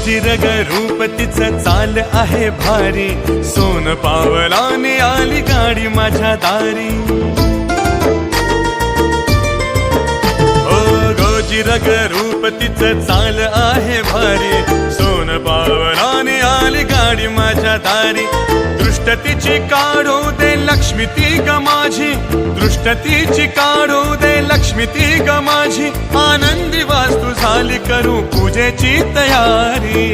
गोजिरग रूप तिचं चाल आहे भारी, सोन पावलाने आली गाडी माझ्या दारी. गोजिरग रूप तिचं चाल आहे भारी, सोन पावलाने आली गाडी माझ्या दारी. दृष्ट तिची काढू दे लक्ष्मी ती ग माझी, दृष्ट तिची काढू दे लक्ष्मी ती ग माझी. आनंदी वास्तू झाली करू पूजेची तयारी.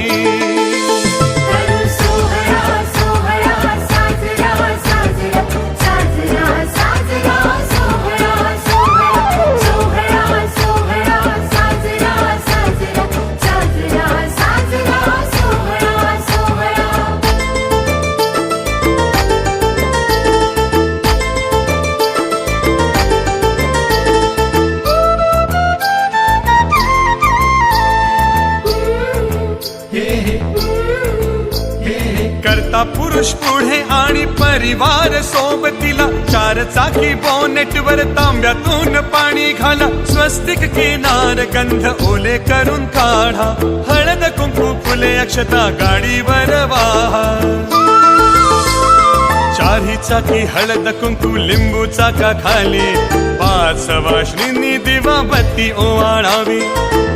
करता पुरुष पुढे आणि परिवार सोबतीला, चार चाकी बोनेटवर तांब्यातून पाणी घाला. स्वस्तिक किनार गंध ओले करून काढा, हळद कुंकू फुले अक्षता गाडीवर वाहा. चारही चाकी हळद कुंकू लिंबू चाका खाली, 5 वाशनींनी दिवाबत्ती ओवाळावी.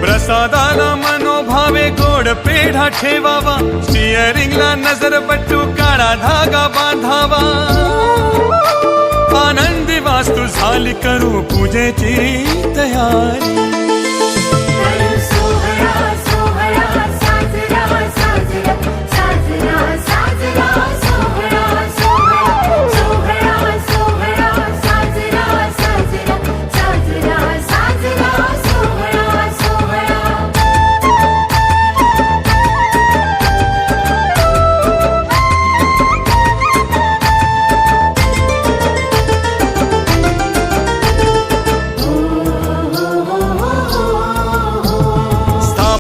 प्रसादाला मनोभावे गोड पेढा ठेवावा, स्टिअरिंगला नजर बट्टू काळा धागा बांधावा. आनंदी वास्तू झाली करू पूजेची तयारी.